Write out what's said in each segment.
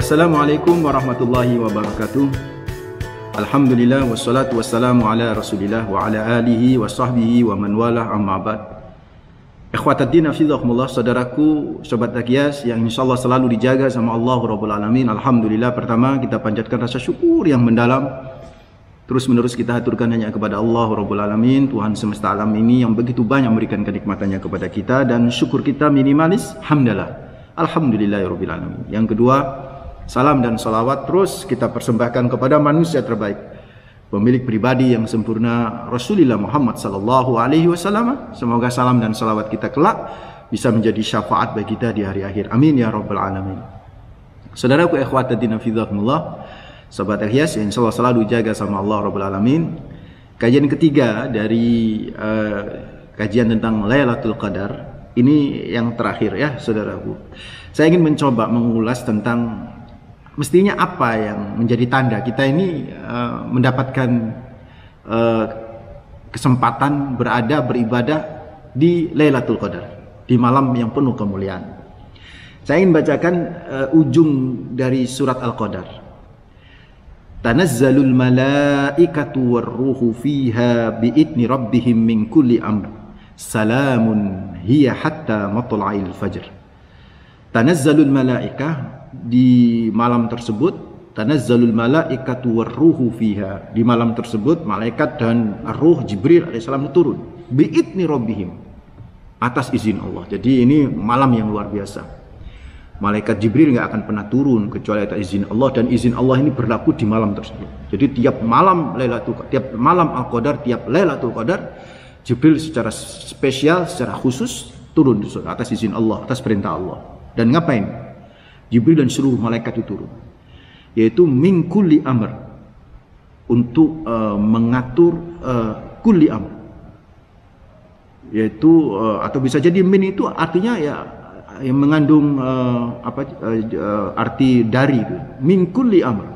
Assalamualaikum warahmatullahi wabarakatuh. Alhamdulillah wassalatu wassalamu ala Rasulillah wa ala alihi wa sahbihi wa man walah, amma ba'd. Ikhwataddin hafizakumullah, saudaraku, sobat Takias yang insyaallah selalu dijaga sama Allah Rabbul Alamin. Alhamdulillah, pertama kita panjatkan rasa syukur yang mendalam. Terus menerus kita haturkan hanya kepada Allah Rabbul Alamin, Tuhan semesta alam ini yang begitu banyak memberikan kenikmatannya kepada kita, dan syukur kita minimalis hamdalah. Alhamdulillahirabbil alamin. Yang kedua, salam dan salawat terus kita persembahkan kepada manusia terbaik, pemilik pribadi yang sempurna, Rasulullah Muhammad sallallahu alaihi wasallam. Semoga salam dan salawat kita kelak bisa menjadi syafaat bagi kita di hari akhir. Amin ya rabbal alamin. Saudaraku ikhwataddin hafizakumullah, sahabat Ikhlas yang insyaallah selalu jaga sama Allah rabbul alamin. Kajian ketiga dari kajian tentang Lailatul Qadar. Ini yang terakhir ya saudaraku. Saya ingin mencoba mengulas tentang mestinya apa yang menjadi tanda kita ini mendapatkan kesempatan beribadah di Lailatul Qadar, di malam yang penuh kemuliaan. Saya ingin bacakan ujung dari surat Al-Qadar. Tanazzalul malaikatu warruhu fiha biidni rabbihim min kulli amr. Salamun hiya hatta matla'il fajr. Tanazzalul malaikah, di malam tersebut, tanazzalul malaikatu warruhu fiha, di malam tersebut malaikat dan ruh Jibril alaihissalam turun biidni rabbihim, atas izin Allah. Jadi ini malam yang luar biasa. Malaikat Jibril nggak akan pernah turun kecuali atas izin Allah, dan izin Allah ini berlaku di malam tersebut. Jadi tiap malam Al-Qadar, tiap Lailatul Qadar, Jibril secara spesial, secara khusus turun atas izin Allah, atas perintah Allah. Dan ngapain? Jibril dan seluruh malaikat itu turun, yaitu min kulli amr, untuk mengatur kulli amr, yaitu atau bisa jadi min itu artinya ya yang mengandung arti dari itu. Min kulli amr,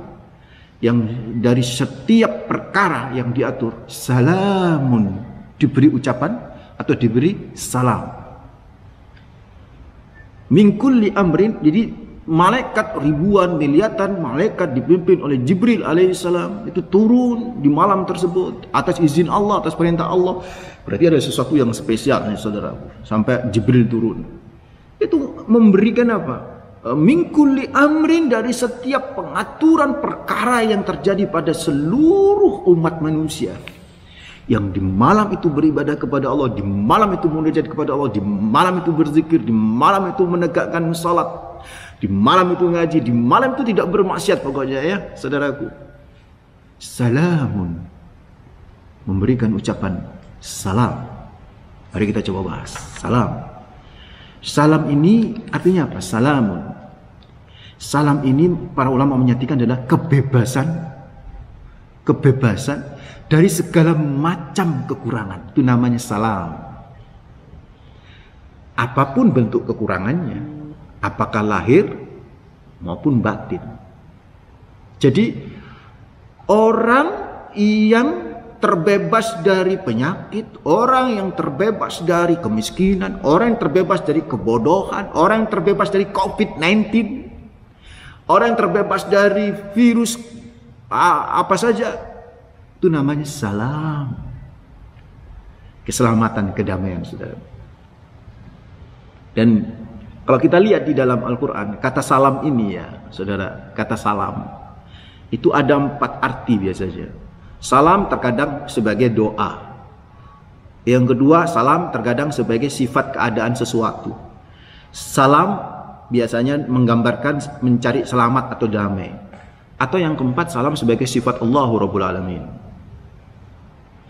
yang dari setiap perkara yang diatur. Salamun, diberi ucapan atau diberi salam. Min kulli amrin, jadi malaikat ribuan miliatan malaikat dipimpin oleh Jibril alaihissalam itu turun di malam tersebut atas izin Allah, atas perintah Allah. Berarti ada sesuatu yang spesial nih saudara, sampai Jibril turun. Itu memberikan apa? Min kulli amrin, dari setiap pengaturan perkara yang terjadi pada seluruh umat manusia, yang di malam itu beribadah kepada Allah, di malam itu munajat kepada Allah, di malam itu berzikir, di malam itu menegakkan salat, di malam itu ngaji, di malam itu tidak bermaksiat pokoknya ya saudaraku. Salamun, memberikan ucapan salam. Mari kita coba bahas salam. Salam ini artinya apa? Salamun, salam ini para ulama menyatakan adalah kebebasan dari segala macam kekurangan. Itu namanya salam. Apapun bentuk kekurangannya, apakah lahir maupun batin. Jadi orang yang terbebas dari penyakit, orang yang terbebas dari kemiskinan, orang yang terbebas dari kebodohan, orang yang terbebas dari COVID-19, orang yang terbebas dari virus apa saja, itu namanya salam. Keselamatan, kedamaian saudara. Dan kalau kita lihat di dalam Al-Quran, kata salam ini ya saudara, kata salam itu ada 4 arti biasanya. Salam terkadang sebagai doa. Yang kedua, salam terkadang sebagai sifat keadaan sesuatu. Salam biasanya menggambarkan mencari selamat atau damai. Atau yang keempat, salam sebagai sifat Allah Rabbul Alamin.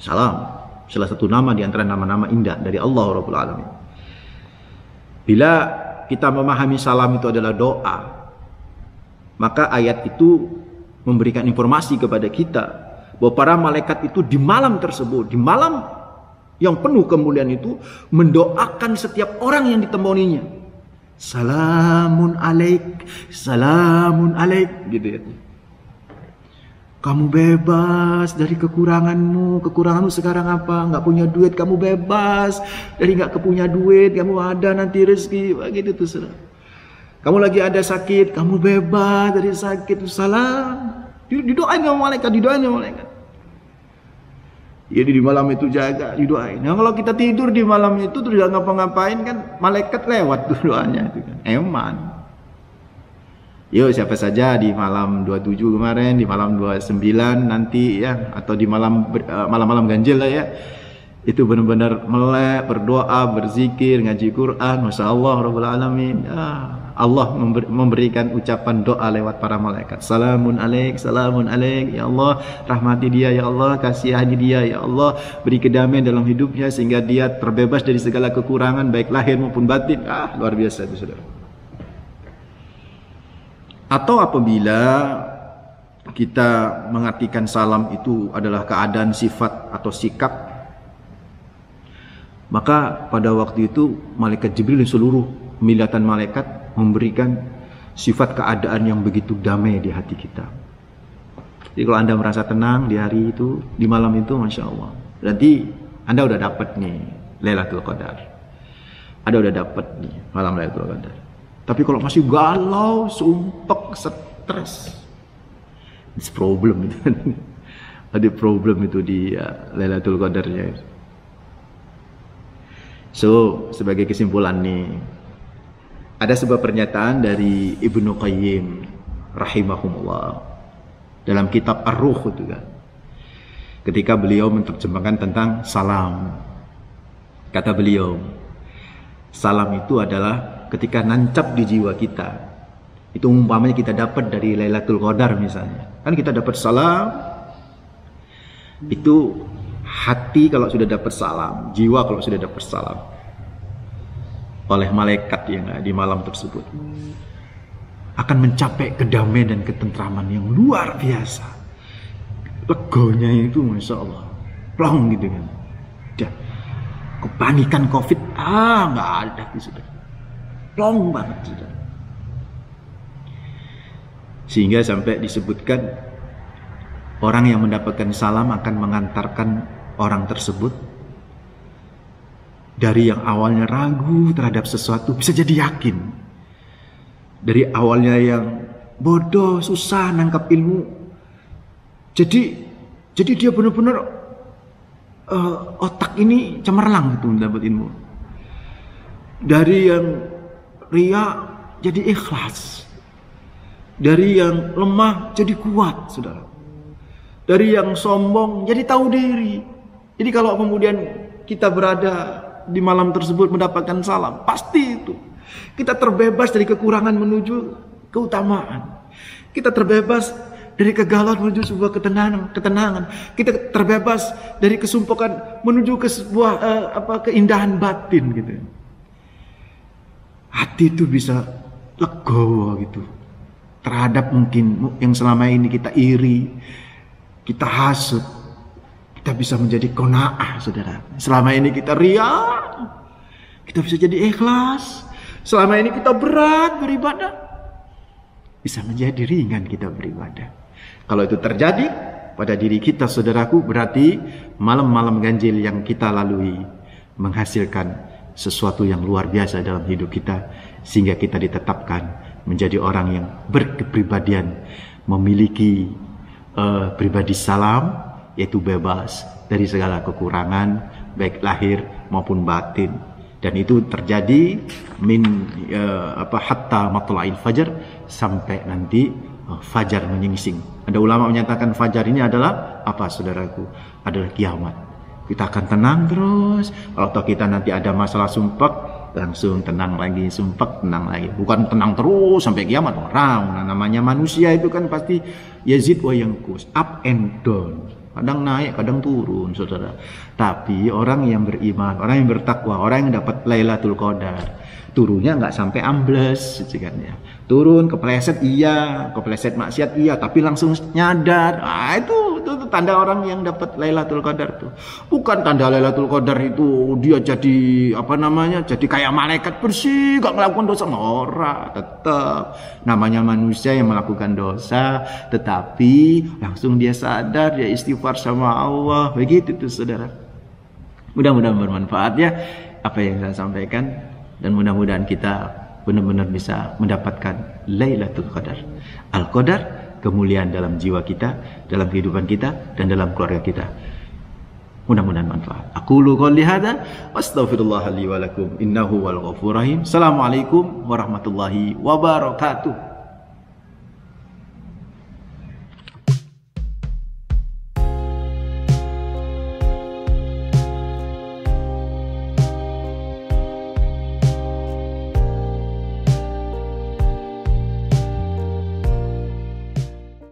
Salam, salah satu nama di antara nama-nama indah dari Allah Rabbul Alamin. Bila kita memahami salam itu adalah doa, maka ayat itu memberikan informasi kepada kita bahwa para malaikat itu di malam tersebut, di malam yang penuh kemuliaan itu, mendoakan setiap orang yang ditemaninya. Salamun alaik, salamun alaik, gitu ya. Kamu bebas dari kekuranganmu. Kekuranganmu sekarang apa? Nggak punya duit, kamu bebas dari nggak punya duit. Kamu ada nanti rezeki, begitu tuh saudara. Kamu lagi ada sakit, kamu bebas dari sakit, salam. Didoain sama malaikat, didoain sama malaikat. Jadi di malam itu jaga, didoain. Nah kalau kita tidur di malam itu terus gak ngapa-ngapain kan, malaikat lewat tuh doanya itu kan. Eman. Yuk siapa saja di malam 27 kemarin, di malam 29 nanti ya, atau di malam-malam ganjil lah ya. Itu benar-benar melek, berdoa, berzikir, ngaji Quran, Masya Allah Rabbul Alamin. Allah memberikan ucapan doa lewat para malaikat. Salamun alaik, ya Allah, rahmati dia, ya Allah, kasihani dia, ya Allah, beri kedamaian dalam hidupnya sehingga dia terbebas dari segala kekurangan baik lahir maupun batin. Luar biasa itu saudara. Atau apabila kita mengartikan salam itu adalah keadaan, sifat atau sikap, maka pada waktu itu malaikat Jibril dan seluruh milatan malaikat memberikan sifat keadaan yang begitu damai di hati kita. Jadi kalau Anda merasa tenang di hari itu, di malam itu, Masya Allah, berarti Anda udah dapat nih Lailatul Qadar. Anda udah dapat nih malam Lailatul Qadar. Tapi kalau masih galau, sumpek, stres, it's problem itu. Ada problem itu di Lailatul Qadarnya. So, sebagai kesimpulan nih, ada sebuah pernyataan dari Ibnu Qayyim rahimahumullah dalam kitab Ar-Ruh itu kan. Ketika beliau menerjemahkan tentang salam. Kata beliau, salam itu adalah ketika nancap di jiwa kita. Itu umpamanya kita dapat dari Lailatul Qadar misalnya. Kan kita dapat salam. Itu hati kalau sudah dapat salam, jiwa kalau sudah dapat salam oleh malaikat yang di malam tersebut, akan mencapai kedamaian dan ketentraman yang luar biasa. Legonya itu Masya Allah, plong gitu kan. Udah, kepanikan COVID, nggak ada sudah, plong banget sudah. Sehingga sampai disebutkan orang yang mendapatkan salam akan mengantarkan orang tersebut dari yang awalnya ragu terhadap sesuatu bisa jadi yakin. Dari awalnya yang bodoh, susah nangkap ilmu, jadi dia benar-benar otak ini cemerlang gitu mendapat ilmu. Dari yang ria jadi ikhlas, dari yang lemah jadi kuat, saudara. Dari yang sombong jadi tahu diri. Jadi kalau kemudian kita berada di malam tersebut mendapatkan salam, pasti itu kita terbebas dari kekurangan menuju keutamaan. Kita terbebas dari kegalauan menuju sebuah ketenangan. Kita terbebas dari kesumpukan menuju ke sebuah keindahan batin gitu. Hati itu bisa legowo gitu terhadap mungkin yang selama ini kita iri, kita hasut. Kita bisa menjadi qanaah, saudara. Selama ini kita ria, kita bisa jadi ikhlas. Selama ini kita berat beribadah, bisa menjadi ringan kita beribadah. Kalau itu terjadi pada diri kita, saudaraku, berarti malam-malam ganjil yang kita lalui menghasilkan sesuatu yang luar biasa dalam hidup kita, sehingga kita ditetapkan menjadi orang yang berkepribadian, memiliki pribadi salam, yaitu bebas dari segala kekurangan baik lahir maupun batin. Dan itu terjadi hatta matla'il fajar, sampai nanti fajar menyingsing. Ada ulama menyatakan fajar ini adalah apa, saudaraku? Adalah kiamat. Kita akan tenang terus. Kalau kita nanti ada masalah sumpek, langsung tenang lagi, sumpek, tenang lagi. Bukan tenang terus sampai kiamat. Orang namanya manusia itu kan pasti yazid wa yanqus, up and down. Kadang naik, kadang turun, saudara. Tapi orang yang beriman, orang yang bertakwa, orang yang dapat Lailatul Qadar, turunnya nggak sampai ambles, kan ya. Turun kepleset iya, kepleset maksiat iya, tapi langsung nyadar. Itu tanda orang yang dapat Lailatul Qadar tuh. Bukan tanda Lailatul Qadar itu dia jadi jadi kayak malaikat bersih, nggak melakukan dosa. Ora, tetap namanya manusia yang melakukan dosa, tetapi langsung dia sadar, dia istighfar sama Allah. Begitu tuh, saudara. Mudah-mudahan bermanfaat ya apa yang saya sampaikan, dan mudah-mudahan kita benar-benar bisa mendapatkan Lailatul Qadar. Al-Qadar, kemuliaan dalam jiwa kita, dalam kehidupan kita, dan dalam keluarga kita. Mudah-mudahan manfaat. Aqulu qouli hadza wa astaghfirullah li wa lakum innahu wal ghafurur rahim. Assalamualaikum warahmatullahi wabarakatuh.